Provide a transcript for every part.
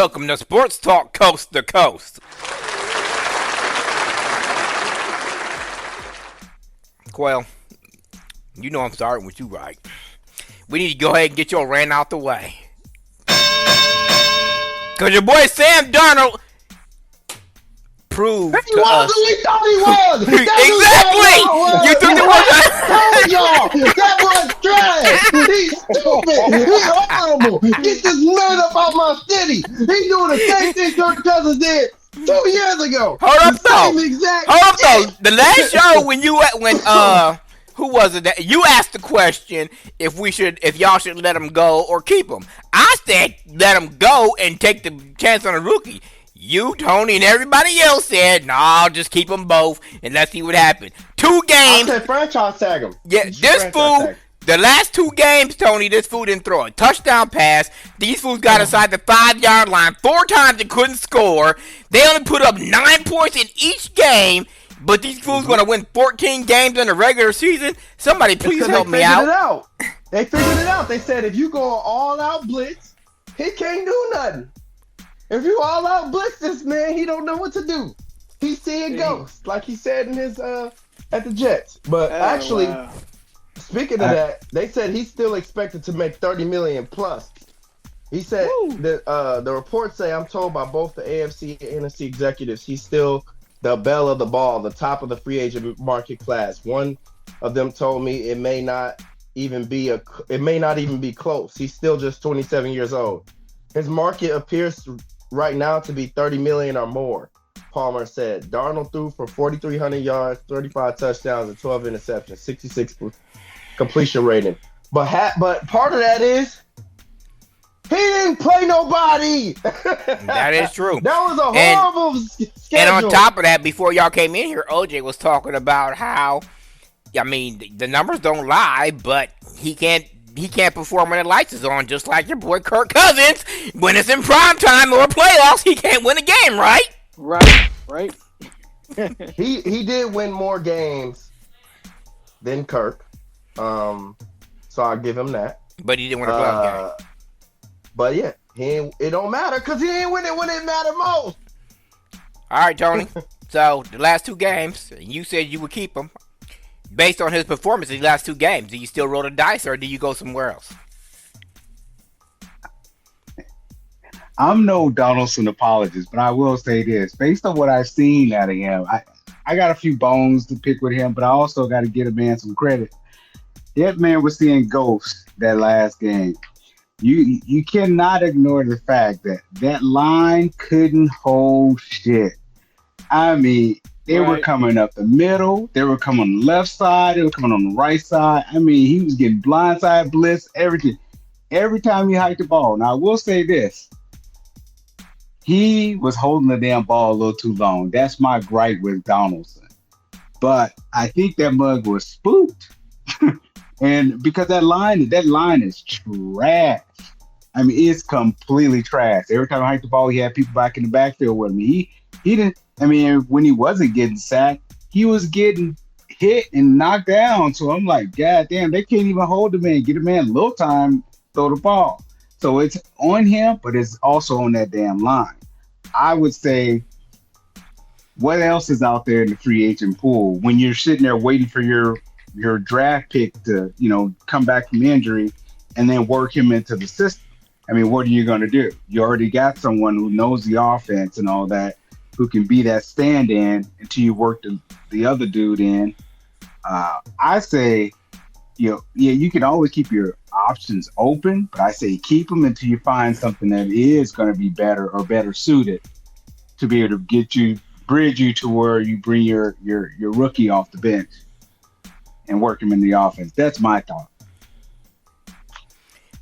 welcome to Sports Talk Coast to Coast. Well, you know I'm starting with you, right? We need to go ahead and get your rant out the way. Because your boy Sam Darnold proved he was who he thought he was. Exactly. You took the one. I told y'all that was trash. He's stupid. He's horrible. Get this man up out my city. He's doing the same thing Kirk Cousins did 2 years ago. Hold up though. The last show when who was it that you asked the question if y'all should let him go or keep him? I said let him go and take the chance on a rookie. You, Tony, and everybody else said, no, just keep them both and let's see what happens. 2 games. I said franchise tag him. Yeah, this fool, the last 2 games, Tony, this fool didn't throw a touchdown pass. These fools got inside the 5-yard line 4 times and couldn't score. They only put up 9 points in each game, but these fools going to win 14 games in the regular season. Somebody please help me out. They figured it out. They said if you go all out blitz, he can't do nothing. If you all out blitz this man, he don't know what to do. He's seeing ghosts, like he said in his at the Jets. But speaking of that, they said he's still expected to make $30 million plus. He said that the reports say, I'm told by both the AFC and NFC executives, he's still the belle of the ball, the top of the free agent market class. One of them told me it may not even be close. He's still just 27 years old. His market appears right now to be 30 million or more, Palmer said. Darnold threw for 4,300 yards, 35 touchdowns, and 12 interceptions, 66 completion rating. But part of that is he didn't play nobody. That is true. That was a horrible schedule. And on top of that, before y'all came in here, OJ was talking about how, I mean, the numbers don't lie, but he can't perform when the lights is on, just like your boy Kirk Cousins. When it's in prime time or playoffs, he can't win a game, right? Right. He did win more games than Kirk, so I'll give him that. But he didn't win a playoff game. But yeah, it don't matter because he ain't winning when it mattered most. All right, Tony. So the last 2 games, you said you would keep him. Based on his performance in the last 2 games, do you still roll the dice or do you go somewhere else? I'm no Donaldson apologist, but I will say this. Based on what I've seen out of him, I got a few bones to pick with him, but I also got to give a man some credit. That man was seeing ghosts that last game. You cannot ignore the fact that line couldn't hold shit. I mean, they were coming up the middle. They were coming on the left side. They were coming on the right side. I mean, he was getting blindside blitz, everything. Every time he hiked the ball. Now, I will say this. He was holding the damn ball a little too long. That's my gripe with Donaldson. But I think that mug was spooked. And because that line is trash. I mean, it's completely trash. Every time I hiked the ball, he had people back in the backfield with him. He didn't. I mean, when he wasn't getting sacked, he was getting hit and knocked down. So I'm like, God damn, they can't even hold the man, get a man a little time, throw the ball. So it's on him, but it's also on that damn line. I would say, what else is out there in the free agent pool when you're sitting there waiting for your draft pick to, come back from injury and then work him into the system? I mean, what are you going to do? You already got someone who knows the offense and all that, who can be that stand-in until you work the other dude in. I say, you can always keep your options open, but I say keep them until you find something that is going to be better or better suited to be able to bridge you to where you bring your rookie off the bench and work him in the offense. That's my thought.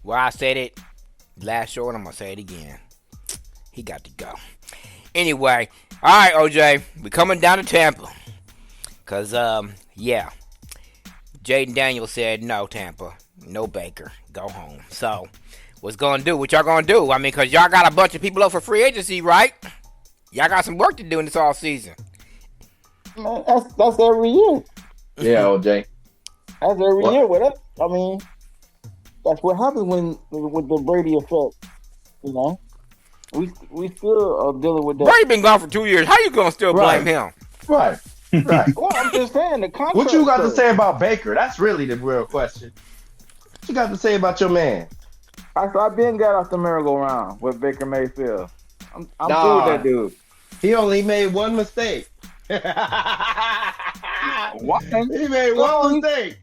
Well, I said it last show and I'm going to say it again. He got to go. Anyway, all right, OJ, we're coming down to Tampa. Because, Jaden Daniels said, no, Tampa, no Baker, go home. So, what y'all going to do? I mean, because y'all got a bunch of people up for free agency, right? Y'all got some work to do in this offseason. Man, that's every year. Yeah, OJ. That's every year with us. I mean, that's what happens with the Brady effect, We still are dealing with that. Brady been gone for 2 years. How you gonna still blame him? Right. Right. Well, I'm just saying the contract. What you got to say about Baker? That's really the real question. What you got to say about your man? I've been got off the merry-go-round with Baker Mayfield. I'm cool with that dude. He only made one mistake. He made one mistake.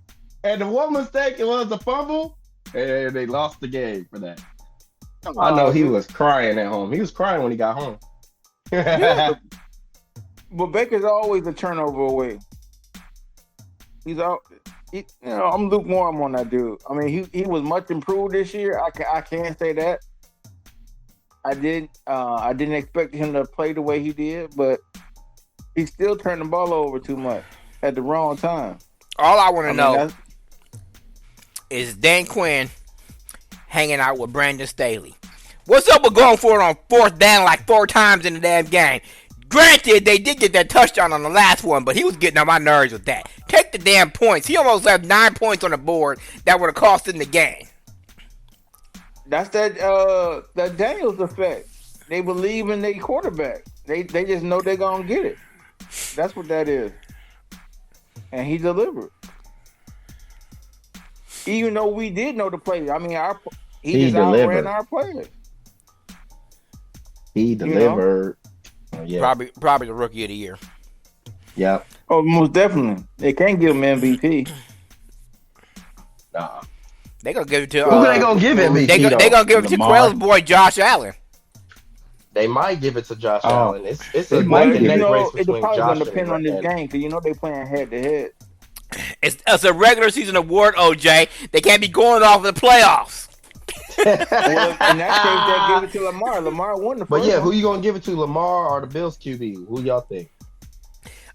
And the one mistake, it was a fumble, and they lost the game for that. I know he was crying at home. He was crying when he got home. Yeah, but Baker's always a turnover away. I'm lukewarm on that dude. I mean, he was much improved this year. I can't say that. I didn't expect him to play the way he did, but he still turned the ball over too much at the wrong time. All I want to know is Dan Quinn hanging out with Brandon Staley. What's up with going for it on fourth down like 4 times in the damn game? Granted, they did get that touchdown on the last one, but he was getting on my nerves with that. Take the damn points. He almost left 9 points on the board that would have cost him the game. That's that Daniels effect. They believe in their quarterback. They just know they're gonna get it. That's what that is. And he delivered. Even though we did know the play. I mean, he just outran our players. He delivered. Yeah. Probably the rookie of the year. Yep. Oh, most definitely. They can't give him MVP. Nah. They gonna give it to. Who they gonna give MVP? They gonna give it to Quell's boy Josh Allen. They might give it to Josh Allen. It's a race between Josh gonna depend on this game because they playing head to head. It's a regular season award, OJ. They can't be going off the playoffs. Well, in that case, they give it to Lamar. Lamar won the first But yeah, one. who you gonna give it to, Lamar or the Bills QB? Who y'all think?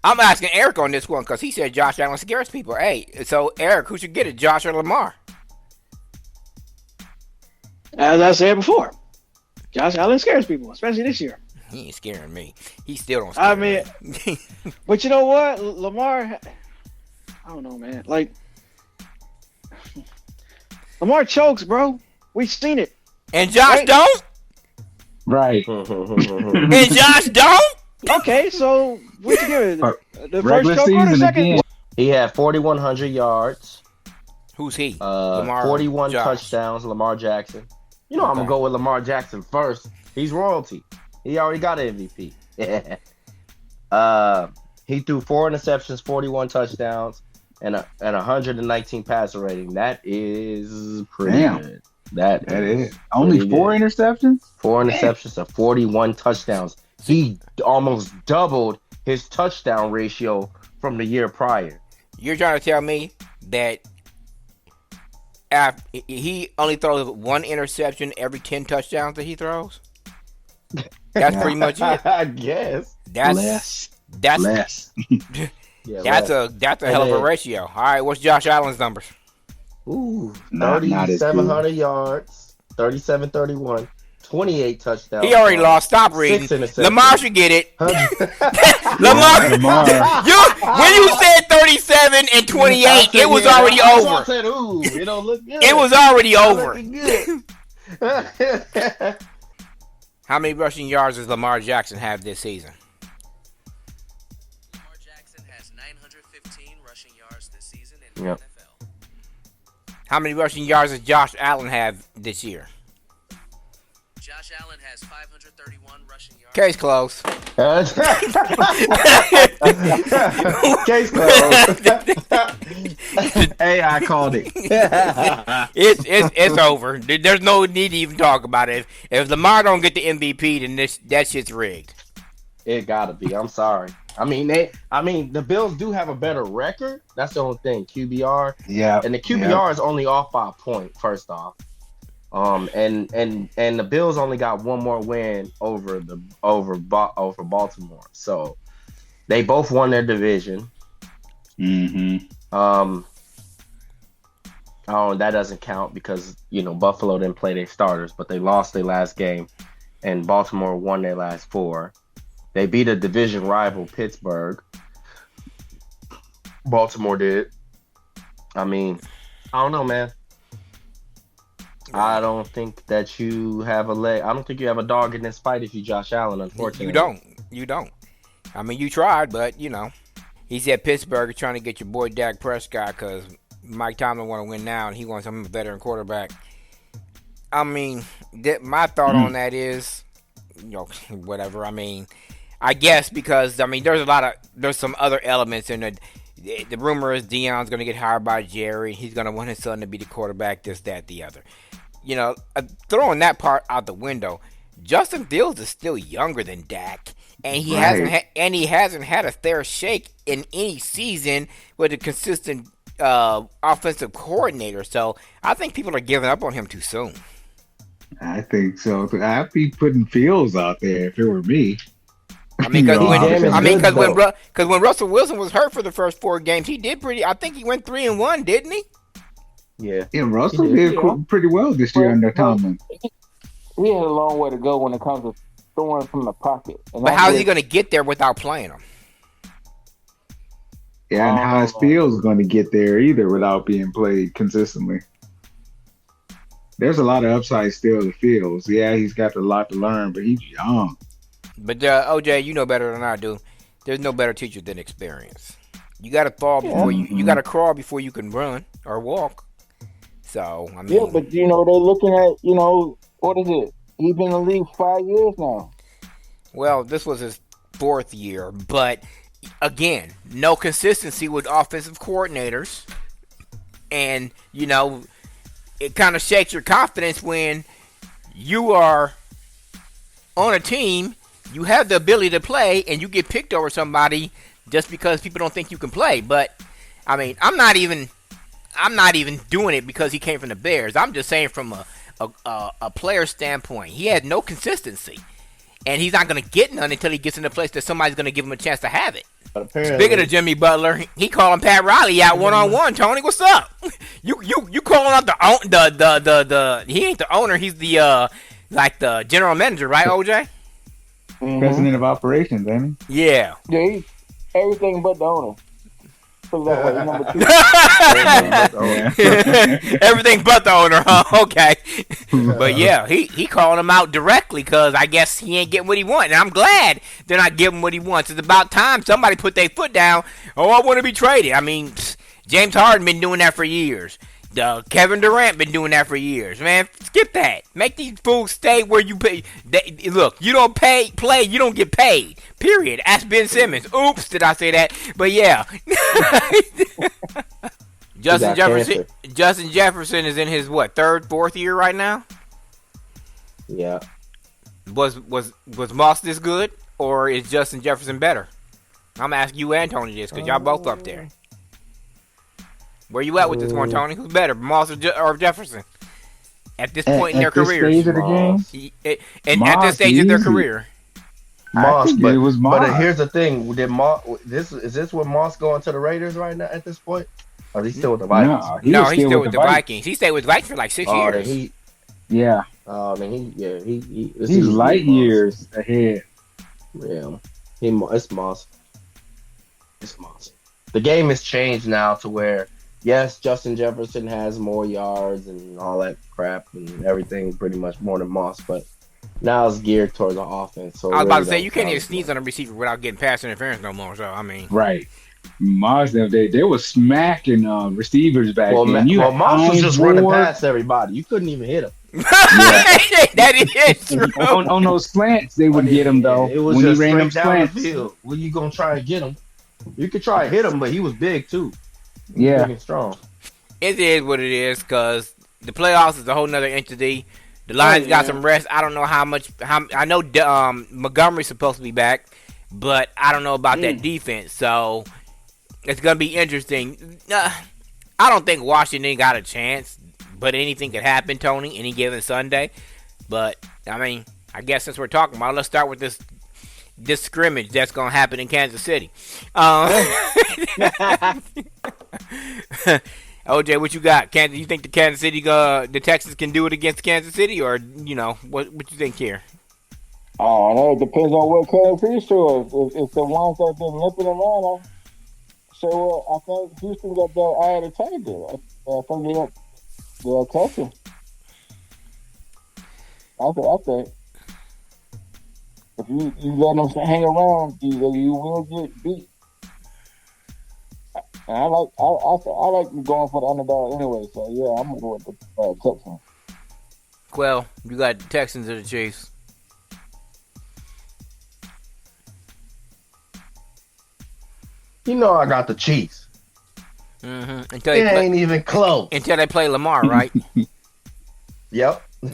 I'm asking Eric on this one because he said Josh Allen scares people. Hey, so Eric, who should get it, Josh or Lamar? As I said before, Josh Allen scares people, especially this year. He ain't scaring me. He still don't scare me. But you know what? Lamar, I don't know, man. Like, Lamar chokes, bro. We've seen it. And Josh don't? Right. And Josh don't? Okay, so what you give it? The Regular first choke or the season second? again. He had 4,100 yards. Who's he? Lamar, 41 touchdowns. Lamar Jackson. You know I'm gonna go with Lamar Jackson first. He's royalty. He already got an MVP. He threw 4 interceptions, 41 touchdowns, and 119 passer rating. That is pretty good. That is only 4 interceptions. 4 interceptions and 41 touchdowns. He almost doubled his touchdown ratio from the year prior. You're trying to tell me that he only throws 1 interception every 10 touchdowns that he throws? That's pretty much it. I guess. Less. That's a hell of a ratio. All right, what's Josh Allen's numbers? Ooh, not 3,700 yards, 37-31, 28 touchdowns. He already lost. Stop reading. Lamar should get it. Lamar. When you said 37 and 28, it was already over. I said, ooh, it don't look good. It was already over. Good. How many rushing yards does Lamar Jackson have this season? Lamar Jackson has 915 rushing yards this season in the NFL. How many rushing yards does Josh Allen have this year? Josh Allen has 531 rushing yards. Case closed. Case closed. Hey, I called it. It's over. There's no need to even talk about it. If Lamar don't get the MVP, then that shit's rigged. It gotta be. I'm sorry. I mean, the Bills do have a better record. That's the only thing. QBR. Yeah. And the QBR is only off by a point. First off. And the Bills only got one more win over Baltimore. So they both won their division. Mm-hmm. That doesn't count because Buffalo didn't play their starters, but they lost their last game, and Baltimore won their last 4. They beat a division rival, Pittsburgh. Baltimore did. I mean, I don't know, man. I don't think that you have a leg. I don't think you have a dog in this fight if you Josh Allen. Unfortunately, You don't. You don't. I mean, you tried, but he's at Pittsburgh trying to get your boy Dak Prescott because Mike Tomlin want to win now, and he wants him a veteran quarterback. I mean, my thought on that is, whatever. I mean, I guess because there's some other elements in it. The rumor is Deion's going to get hired by Jerry. He's going to want his son to be the quarterback. This, that, the other. Throwing that part out the window. Justin Fields is still younger than Dak, and he hasn't had a fair shake in any season with a consistent offensive coordinator. So I think people are giving up on him too soon. I think so. I'd be putting Fields out there if it were me. I mean, because when Russell Wilson was hurt for the first 4 games, he did pretty. I think he went 3-1, didn't he? Yeah, Russell did pretty well this year under Tomlin. He has a long way to go when it comes to throwing from the pocket. But how is he going to get there without playing him? Yeah, and how is Fields going to get there either without being played consistently? There's a lot of upside still to Fields. Yeah, he's got a lot to learn, but he's young. But OJ, you know better than I do. There's no better teacher than experience. You got to fall before you got to crawl before you can run or walk. So I mean, but they're looking at what is it? He's been in the league 5 years now. Well, this was his 4th year, but again, no consistency with offensive coordinators, and it kind of shakes your confidence when you are on a team, you have the ability to play, and you get picked over somebody just because people don't think you can play. But I mean, I'm not even doing it because he came from the Bears. I'm just saying from a player standpoint, he had no consistency, and he's not going to get none until he gets in a place that somebody's going to give him a chance to have it. Speaking of Jimmy Butler, he calling Pat Riley out one-on-one. Tony, what's up? You calling out the he ain't the owner. He's the the general manager, right, OJ? Mm-hmm. President of operations, ain't he? Yeah. Yeah, he's everything but the owner. Number 2. Everything but the owner, huh? Okay. But yeah, he calling him out directly because I guess he ain't getting what he wants. And I'm glad they're not giving what he wants. It's about time somebody put their foot down. Oh, I want to be traded. I mean, James Harden been doing that for years. Kevin Durant been doing that for years. Man, skip that. Make these fools stay where you pay. Look, you don't play, you don't get paid. Period. Ask Ben Simmons. Oops, did I say that? But yeah. Justin Jefferson is in his 3rd, 4th year right now? Yeah. Was Moss this good, or is Justin Jefferson better? I'm asking you and Tony this because y'all both up there. Where you at with this one, Tony? Who's better, Moss or Jefferson? At this point in their careers. At this stage of their career. Moss, but it was Moss. But here's the thing: is this where Moss going to the Raiders right now at this point? Or is he still with the Vikings? No, he's still with the Vikings. He stayed with the Vikings for like 6 years. Yeah. He's light years ahead. Yeah, it's Moss. It's Moss. The game has changed now to where, yes, Justin Jefferson has more yards and all that crap and everything, pretty much more than Moss, but now it's geared towards the offense. So I was about to say, you can't even sneeze on a receiver without getting pass interference no more. So I mean, right. Moss, they were smacking receivers back then. Moss was just running past everybody. You couldn't even hit him. That is true. on those slants, they would get him though. It was when just he ran them down slants. the field. When you gonna try and get him? You could try and hit him, but he was big too. Yeah, big and strong. It is what it is because the playoffs is a whole nother entity. The Lions got some rest. I don't know how much. I know Montgomery's supposed to be back, but I don't know about that defense. So it's gonna be interesting. I don't think Washington got a chance, but anything could happen, Tony, any given Sunday. But I mean, I guess since we're talking about it, let's start with this scrimmage that's gonna happen in Kansas City. OJ, what you got? You think the Kansas City, the Texans can do it against Kansas City, or what you think here? Oh, no, it depends on what Kansas City shows. If the ones that have been limping around show up, I think Houston got their eye of the tiger. I think they'll catch him. I think if you let them hang around, you will get beat. And I like going for the underdog anyway. So yeah, I'm gonna go with the Texans. Well, you got the Texans or the Chiefs. You know I got the Chiefs. Mm-hmm. It ain't even close. Until they play Lamar, right? Yep. Okay.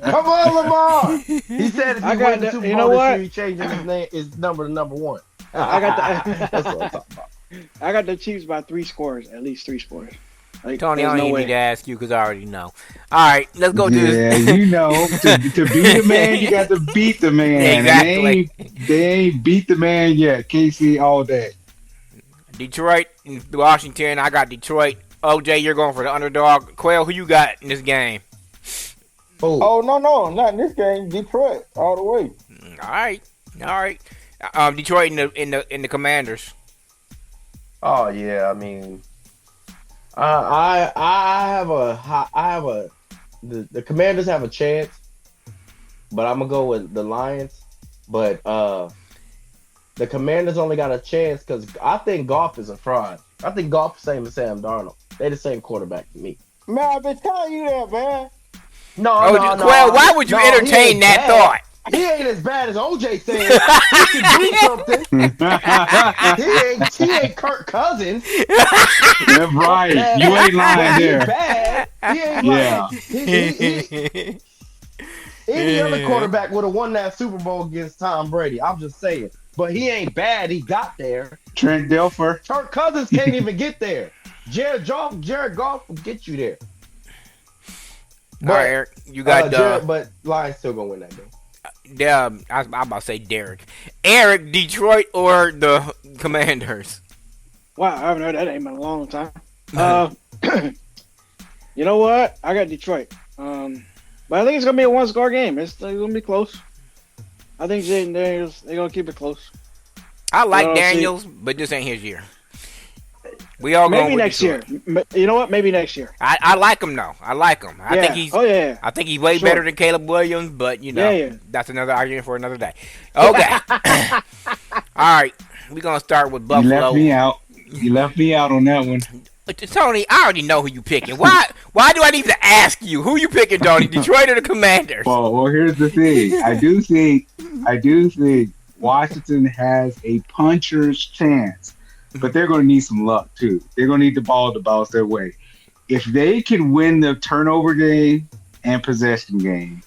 Come on, Lamar. He said if I he got win the the- Super you Bowl know this what? year, he changing his number to number 1. I got the That's what I'm talking about. I got the Chiefs by 3 scores, at least 3 scores. Like, Tony, I there's don't no even way. need to ask you because I already know. All right, let's go do Yeah, this. you know, to beat a man, you got to beat the man. Exactly. And they ain't beat the man yet. KC all day. Detroit and Washington. I got Detroit. OJ, you're going for the underdog. Quail, who you got in this game? Oh, Oh no, not in this game. Detroit all the way. All right. Detroit in the Commanders. oh yeah. I mean, the Commanders have a chance, but I'm gonna go with the Lions. But the Commanders only got a chance because I think Goff is a fraud. I think Goff is the same as Sam Darnold. They the same quarterback to me. Man, I've been telling you that, man. No, Quail, why would you he entertain ain't that bad. thought? He ain't as bad as OJ said. He can do something. He ain't Kirk Cousins. That's right. You ain't lying He there. bad. He ain't Yeah. like any other quarterback would have won that Super Bowl against Tom Brady. I'm just saying. But he ain't bad. He got there. Trent Dilfer. Kirk Cousins can't even get there. Jared Goff will get you there. All right, Eric, you got but Lions still gonna win that game. I was about to say Derek. Eric, Detroit or the Commanders? Wow, I haven't heard that name in a long time. You know what? I got Detroit. But I think it's gonna be a 1-score game. It's gonna be close. I think they're gonna keep it close. I like Well, Daniels, but this ain't his year. We all Maybe going with next year. Detroit. You know what? Maybe next year. I like him though. I like him. I think he's. Oh yeah. I think he's way Sure. better than Caleb Williams, but you know, Yeah. that's another argument for another day. Okay. All right, we're gonna start with You Buffalo. left me out. You left me out on that one. Tony, I already know who you picking. Why do I need to ask you who you picking, Tony? Detroit or the Commanders? Well, here's the thing. I do think Washington has a puncher's chance, but they're going to need some luck too. They're going to need the ball to bounce their way. If they can win the turnover game and possession game,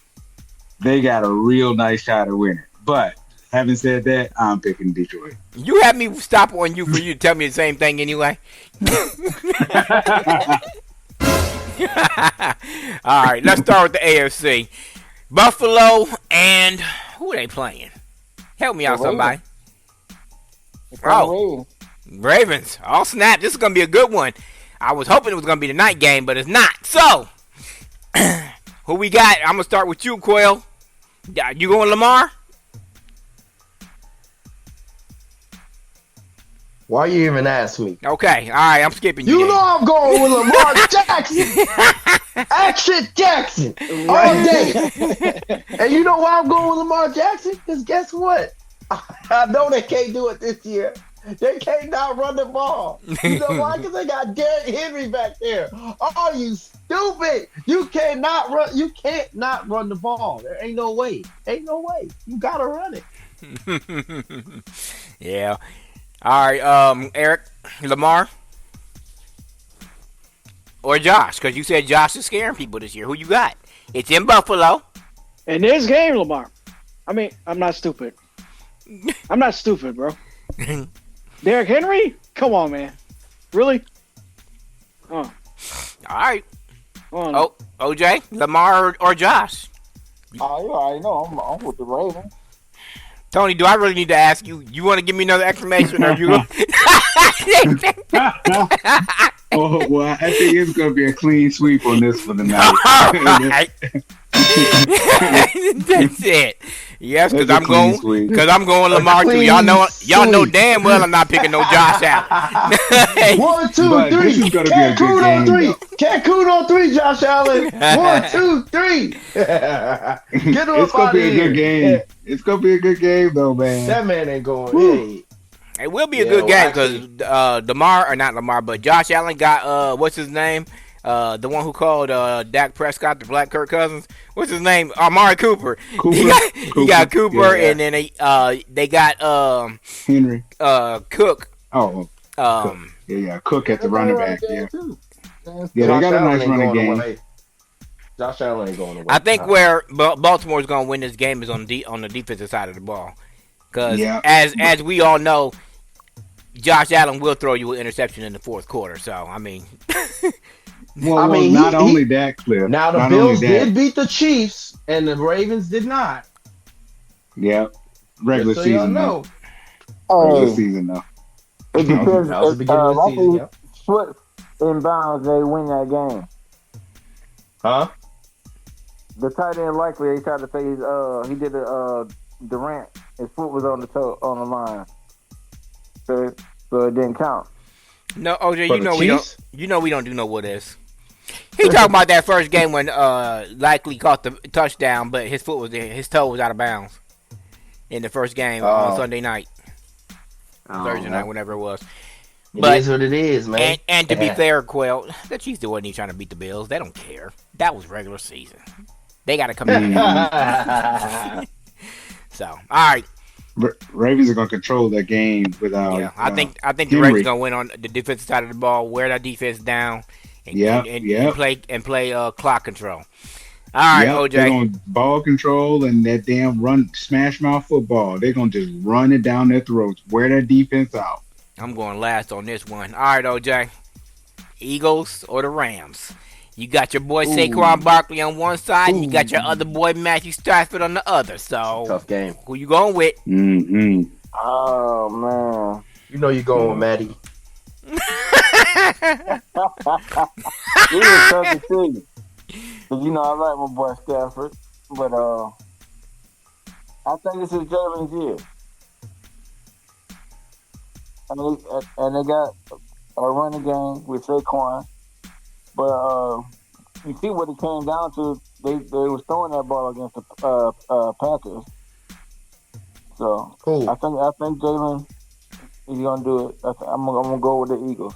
they got a real nice shot at winning. But having said that, I'm picking Detroit. You had me stop on you for you to tell me the same thing anyway. All right, let's start with the AFC. Buffalo and who are they playing? Help me out, The Ravens. somebody. Oh. Ravens. Oh, snap. This is going to be a good one. I was hoping it was going to be the night game, but it's not. So, who we got? I'm going to start with you, Quail. You going Lamar? Why you even ask me? Okay. All right. I'm skipping you. You then. know I'm going with Lamar Jackson. Action Jackson all day. And you know why I'm going with Lamar Jackson? Because guess what? I know they can't do it this year. They can't not run the ball. You know why? Because they got Derrick Henry back there. Oh, you stupid. You can't not run the ball. There ain't no way. Ain't no way. You got to run it. Yeah. All right, Eric, Lamar, or Josh? Because you said Josh is scaring people this year. Who you got? It's in Buffalo. In this game, Lamar. I mean, I'm not stupid. I'm not stupid, bro. Derrick Henry? Come on, man. Really? All right. Oh, OJ, Lamar, or Josh? Oh, yeah, I know. I'm with the Ravens. Tony, do I really need to ask you? You want to give me another explanation, or you? Well, I think it's going to be a clean sweep on this for the night. All right. That's it. Yes, because That's a I'm clean going. sweep. Because I'm going Lamar too. clean Y'all know sweep. damn well I'm not picking no Josh Allen. Hey. 1, 2, But 3. this is gonna be a good Cancun on game, 3. though. Cancun on 3. Josh Allen. 1, 2, 3. Get him It's up gonna out be of a good here. game. It's gonna be a good game, though, man. That man ain't going. Woo. Hey, It will be a Yeah, good well, game because not Lamar, but Josh Allen got what's his name? The one who called Dak Prescott the Black Kirk Cousins. What's his name? Amari Cooper. He got Cooper, Yeah. and then they got Henry. Cook. Oh, yeah. Cook at the running back. Yeah, too. yeah. They got a nice running game. Away. Josh Allen ain't going away. I think where Baltimore's going to win this game is on the defensive side of the ball, because as we all know, Josh Allen will throw you an interception in the fourth quarter. So I mean. Well, not only that, Cliff. Now the Bills did beat the Chiefs, and the Ravens did not. Yeah, regular Just so y'all season. know. Regular season, though. It depends. That was the beginning of the season. Yep. Foot inbounds, they win that game. Huh? The tight end likely they tried to say he did a Durant. His foot was on the line, so it didn't count. No, OJ, For you the know we don't. Chiefs? You know we don't do no what ifs. He talking about that first game when likely caught the touchdown, but his toe was out of bounds in the first game on Sunday night, Thursday night, whenever it was. It is what it is, man. And to be fair, Quell, the Chiefs wasn't even trying to beat the Bills. They don't care. That was regular season. They got to come in. So, all right. Ravens are gonna control that game without. Yeah, I think the Henry. Ravens gonna win on the defensive side of the ball, wear that defense down, and play clock control. All right, OJ. They're gonna ball control and that damn run smash mouth football. They're gonna just run it down their throats, wear that defense out. I'm going last on this one. All right, OJ. Eagles or the Rams? You got your boy Saquon Barkley on one side, and you got your other boy Matthew Stafford on the other. So Tough game. Who you going with? Mm-hmm. Oh man, You know you're going with Matty. it was tough to see. Cause I like my boy Stafford, but I think this is Jalen's year, and they got a running game with Saquon. But you see what it came down to. They was throwing that ball against the Panthers. So Cool. I think Jalen is gonna do it. I'm gonna go with the Eagles.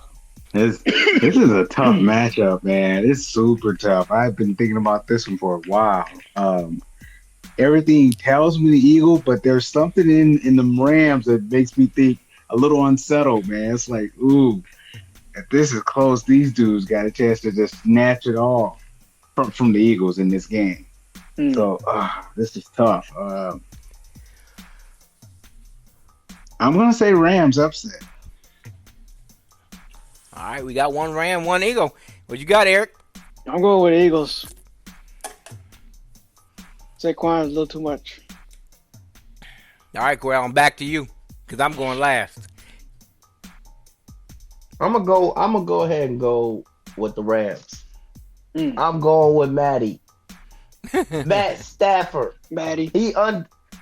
This is a tough matchup, man. It's super tough. I've been thinking about this one for a while. Everything tells me the Eagle, but there's something in the Rams that makes me think a little unsettled, man. It's like, ooh. If this is close, these dudes got a chance to just snatch it all from the Eagles in this game. So this is tough. I'm gonna say Rams upset. All right, we got one Ram, one Eagle. What you got, Eric? I'm going with Eagles. Saquon is a little too much. All right, Quell, I'm back to you because I'm going last. I'm gonna go ahead and go with the Rams. Mm. I'm going with Matty. Matt Stafford. Matty. He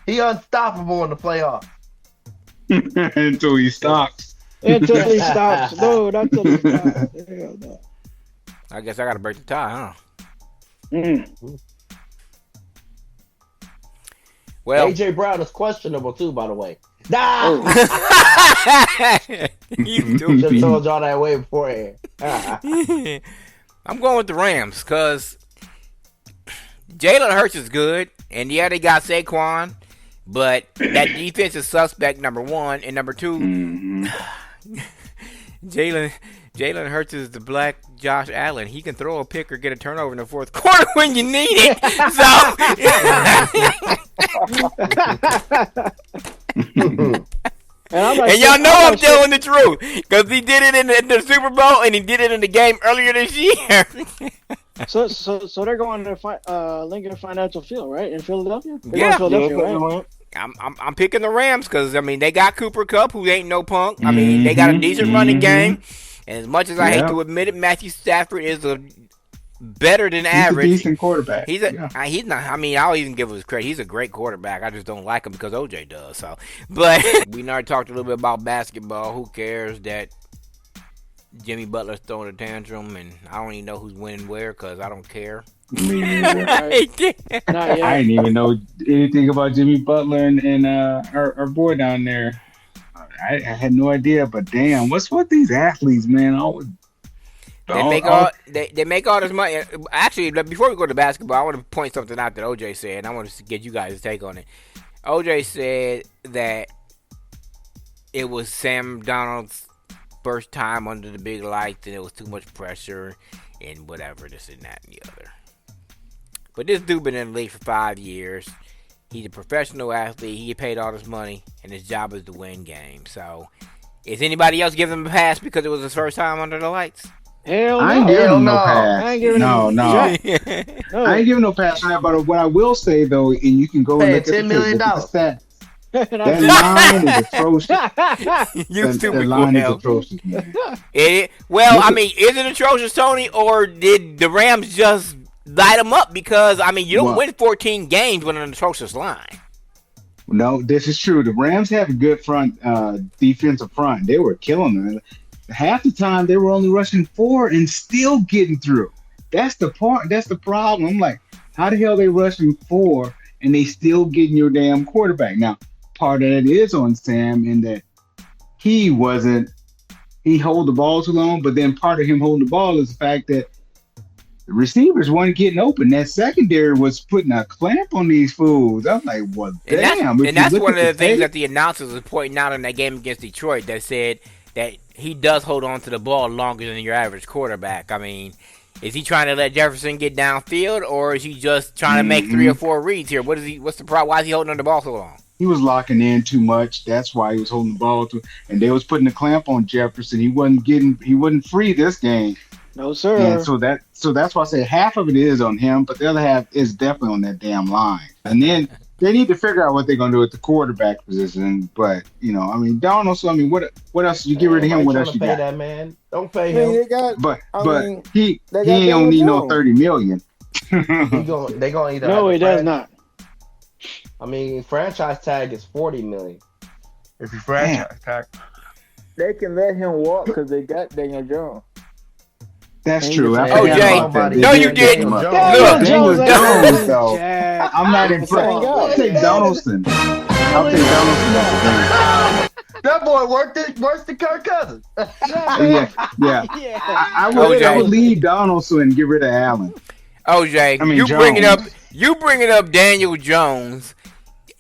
unstoppable in the playoffs. Until he stops. Until he stops. No, not until he stops. Hell no. I guess I got to break the tie, huh? Mm. Well, AJ Brown is questionable too, by the way. Nah. You Should have stupid. told y'all that way beforehand. I'm going with the Rams because Jalen Hurts is good, and yeah, they got Saquon, but that defense is suspect, number one, and number two, Jalen Hurts is the black Josh Allen. He can throw a pick or get a turnover in the fourth quarter when you need it. And y'all know I'm telling the truth because he did it in the Super Bowl and he did it in the game earlier this year. So they're going to Lincoln Financial Field, right, in Philadelphia? They're Yeah. going to Philadelphia, right? I'm picking the Rams because I mean they got Cooper Kupp, who ain't no punk. I mean they got a decent running game, and as much as I hate to admit it, Matthew Stafford is better than He's a average. decent quarterback. He's not. I mean, I'll even give him his credit. He's a great quarterback. I just don't like him because OJ does. So, but we already talked a little bit about basketball. Who cares that Jimmy Butler's throwing a tantrum, and I don't even know who's winning where because I don't care. I didn't even know anything about Jimmy Butler and our boy down there. I had no idea, but damn, what's with these athletes, man? They make all this money. Actually, before we go to basketball, I want to point something out that OJ said, and I want to get you guys' take on it. OJ said that it was Sam Donald's first time under the big lights, and it was too much pressure, and whatever, this and that and the other. But this dude been in the league for 5 years. He's a professional athlete. He paid all this money, and his job is to win games. So, is anybody else giving him a pass because it was his first time under the lights? Hell no. I ain't giving him no pass. I ain't giving No. I ain't giving no pass on that. But what I will say though, and you can go and look at $10 million. That line is atrocious. You stupid. That line is atrocious, man. I mean, is it atrocious, Tony, or did the Rams just light them up? Because I mean, you don't win 14 games with an atrocious line. No, this is true. The Rams have a good front, defensive front. They were killing them. Half the time they were only rushing 4 and still getting through. That's the part. That's the problem. I'm like, how the hell they rushing 4 and they still getting your damn quarterback? Now, part of that is on Sam in that he hold the ball too long, but then part of him holding the ball is the fact that the receivers weren't getting open. That secondary was putting a clamp on these fools. I'm like, well, damn. And that's one of the things that the announcers was pointing out in that game against Detroit that said that he does hold on to the ball longer than your average quarterback. I mean, is he trying to let Jefferson get downfield, or is he just trying to make 3 or 4 reads here? What's the problem? Why is he holding on the ball so long? He was locking in too much. That's why he was holding the ball and they was putting a clamp on Jefferson. He wasn't free this game. No, sir. And so that's why I say half of it is on him, but the other half is definitely on that damn line. And then they need to figure out what they're gonna do at the quarterback position. But I mean, Donaldson. I mean, what else? You get rid of him? What else you got? That man, don't pay him. But he don't need no $30 million. They gonna either. No, he does not. I mean, franchise tag is $40 million. If you franchise tag, They can let him walk because they got Daniel Jones. That's true. Jay. No, you didn't. Look, Daniel Jones, though. I'm not impressed. I'll take Donaldson. that boy worse than Kirk Cousins. Yeah. I would leave Donaldson and get rid of Allen. OJ, you bringing up Daniel Jones.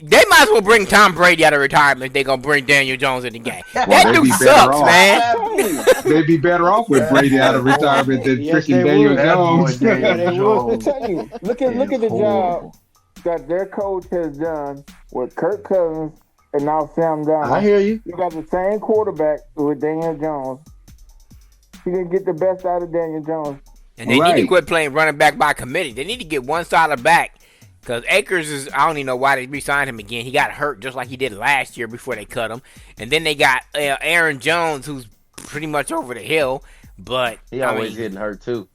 They might as well bring Tom Brady out of retirement if they're going to bring Daniel Jones in the game. That dude sucks, man. They'd be better off with Brady out of retirement than freaking Daniel Jones. Look at the job that their coach has done with Kirk Cousins and now Sam Darnold. I hear you. You got the same quarterback with Daniel Jones. You can get the best out of Daniel Jones. And they need to quit playing running back by committee. They need to get one solid back. Because Akers is, I don't even know why they re-signed him again. He got hurt just like he did last year before they cut him. And then they got Aaron Jones, who's pretty much over the hill. But he always getting hurt too.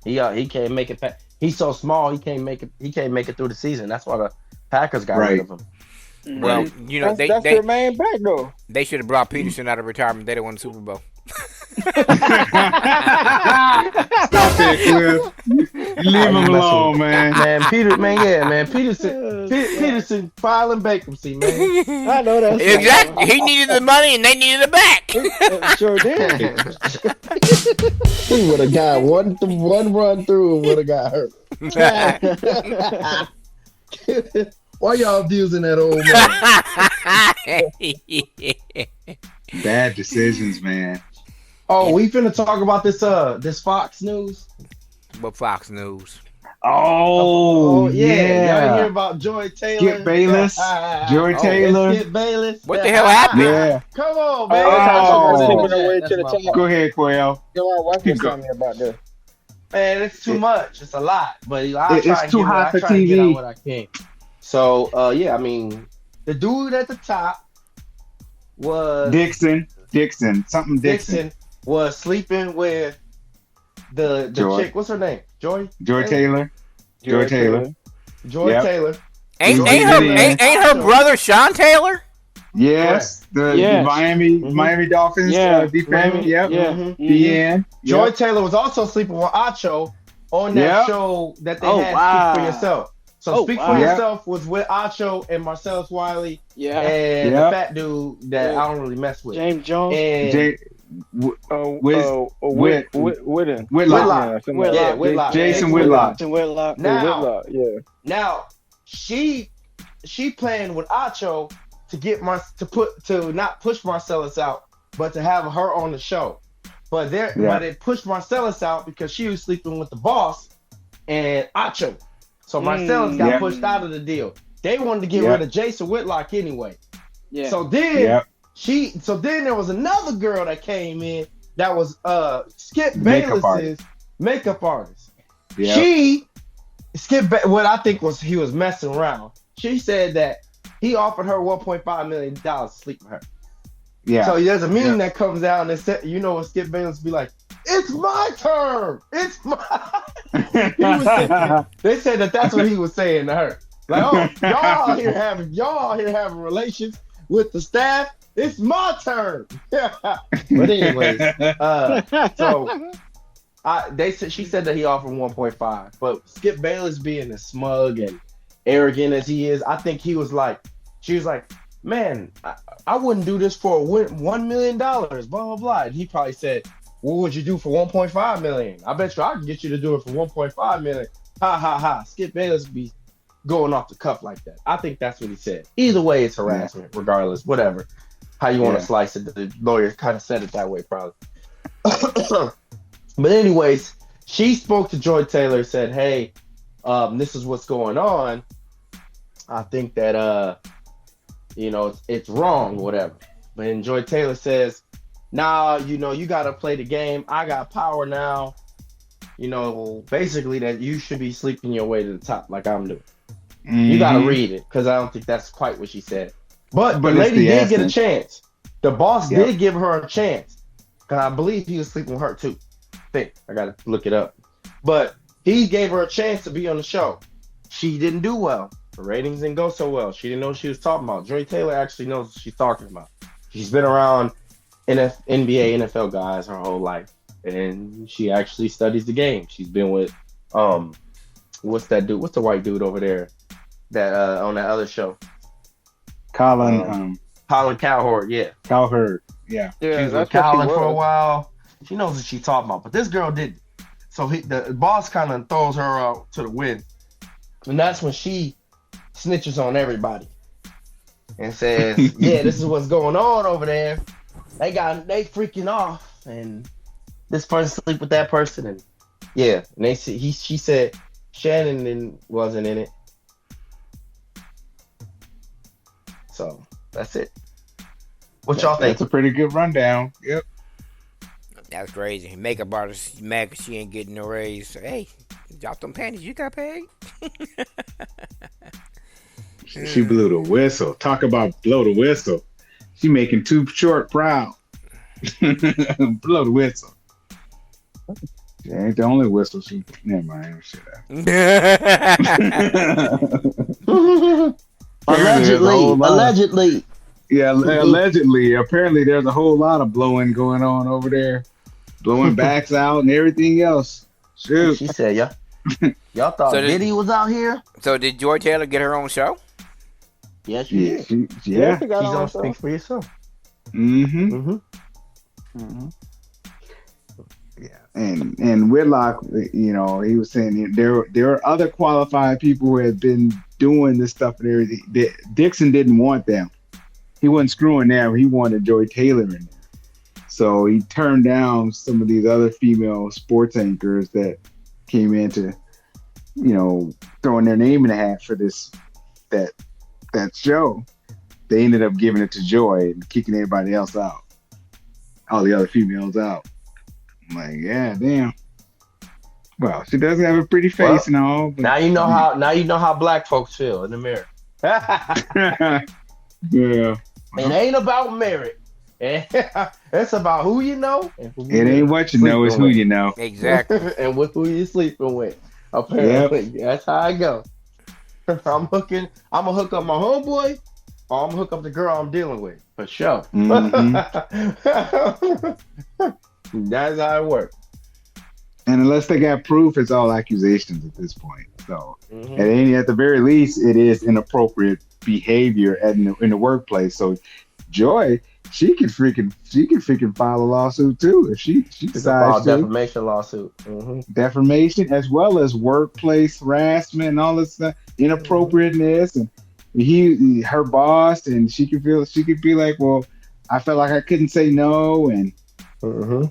He can't make it. He's so small. He can't make it. He can't make it through the season. That's why the Packers got rid of him. Well, that's their main back though. They should have brought Peterson out of retirement. They didn't win the Super Bowl. Stop it, Cliff. Leave him alone, man. Peterson filing bankruptcy, man. I know that. Exactly. He needed the money and they needed it back. Sure did. He would have got one run through and would have got hurt. Why y'all abusing that old man? Bad decisions, man. Oh, we finna talk about this Fox News. What Fox News? Oh yeah. Y'all hear about Joy Taylor? Skip Bayless. Joy Taylor. Skip Bayless. What the hell happened? Yeah. Come on, man. Go ahead, Quail. Keep going about this. Man, it's too much. It's a lot, but I'll try it's too hot for TV. Get on what I can. So, I mean, the dude at the top was Dixon was sleeping with the chick. What's her name? Joy Taylor. Joy Taylor. Joy Yep. Taylor. Ain't Joy her Taylor. ain't her brother Sean Taylor? Yes, the Yes. Miami Dolphins defense. Miami, Yep. yeah. Mhm. DN. Joy Yep. Taylor was also sleeping with Acho on that Yep. show that they Oh, had wow. Speak for Yourself. So Oh, Speak wow. for Yep. Yourself was with Acho and Marcellus Wiley Yeah. and Yep. the fat dude that Yeah. I don't really mess with. James Jones. And J- Whit- Whitlock. Whitlock. Yeah, Whitlock. Jason Whitlock. Jason Whitlock. Now, Yeah. now she playing with Acho to not push Marcellus out, but to have her on the show. But it pushed Marcellus out because she was sleeping with the boss and Acho. So Marcellus got pushed out of the deal. They wanted to get rid of Jason Whitlock anyway. Yeah. So then there was another girl that came in that was Skip Makeup Bayless's makeup artist. Yep. What I think was he was messing around. She said that he offered her $1.5 million to sleep with her. Yeah. So there's a meme that comes out and it said, you know what Skip Bayless be like, it's my turn. It's my. They said that's what he was saying to her. Like, oh, y'all out here having relations with the staff. It's my turn. But anyways, she said that he offered 1.5, but Skip Bayless being as smug and arrogant as he is, I think she was like, man, I wouldn't do this for $1 million, blah, blah, blah. And he probably said, what would you do for 1.5 million? I bet you I can get you to do it for 1.5 million. Ha, ha, ha. Skip Bayless be going off the cuff like that. I think that's what he said. Either way, it's harassment, regardless, whatever. How you want to slice it. The lawyer kind of said it that way, probably. But anyways, she spoke to Joy Taylor, said, hey, this is what's going on. I think that, it's wrong, whatever. But then Joy Taylor says, nah, you got to play the game. I got power now. Basically that you should be sleeping your way to the top like I'm doing. Mm-hmm. You got to read it because I don't think that's quite what she said. But the lady did get a chance. The boss did give her a chance. Because I believe he was sleeping with her too. I got to look it up. But he gave her a chance to be on the show. She didn't do well. The ratings didn't go so well. She didn't know what she was talking about. Joy Taylor actually knows what she's talking about. She's been around NBA, NFL guys her whole life. And she actually studies the game. She's been with, what's that dude? What's the white dude over there that on that other show? Colin Cowherd, yeah. Cowherd, yeah. She was with Colin for a while. She knows what she's talking about, but this girl didn't. So the boss kind of throws her out to the wind. And that's when she snitches on everybody and says, yeah, this is what's going on over there. They freaking off, and this person sleep with that person, and she said Shannon wasn't in it. So that's it. What y'all think? That's a pretty good rundown. Yep. That's crazy. Makeup artist mad because she ain't getting no raise. So, hey, drop them panties. You got paid. She blew the whistle. Talk about blow the whistle. She making Too Short proud. Blow the whistle. She ain't the only whistle she. Never mind. Shit. Allegedly. Yeah, allegedly. Apparently, there's a whole lot of blowing going on over there. Blowing backs out and everything else. Shoot. She said, y'all thought Diddy was out here? So did Joy Taylor get her own show? Yes, she did. She's on Speak for Yourself. Mm-hmm. Yeah, and Whitlock, he was saying there are other qualified people who had been doing this stuff and everything. Dixon didn't want them. He wasn't screwing them. He wanted Joy Taylor in there. So he turned down some of these other female sports anchors that came into, throwing their name in the hat for that show. They ended up giving it to Joy and kicking everybody else out. All the other females out. I'm like, yeah, damn. Well, she does have a pretty face and all. But now you know how black folks feel in the mirror. Yeah. It ain't about merit. It's about who you know and who It ain't what you know, it's who you know. Exactly. and with who you sleeping with. Apparently, that's how I go. I'm gonna hook up my homeboy, or I'm gonna hook up the girl I'm dealing with for sure. That's how it works. And unless they got proof, it's all accusations at this point. So, Mhm. at the very least, it is inappropriate behavior in the workplace. So, Joy, she could freaking file a lawsuit too if she You can file decides a to. defamation lawsuit. Defamation as well as workplace harassment and all this stuff, inappropriateness, and her boss, and she could be like, well, I felt like I couldn't say no, and hmm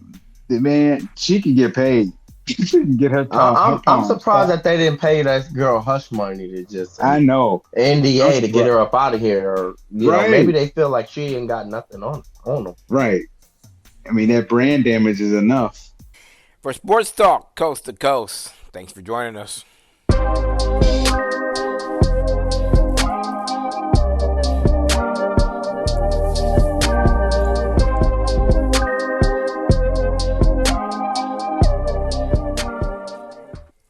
man, she could get paid. She can get her I'm tongue surprised stopped. that they didn't pay that girl hush money to just I know. I'm NDA to get surprised. her up out of here, or maybe Right, they feel like she ain't got nothing on them. right. I mean, that brand damage is enough. For Sports Talk Coast to Coast, thanks for joining us.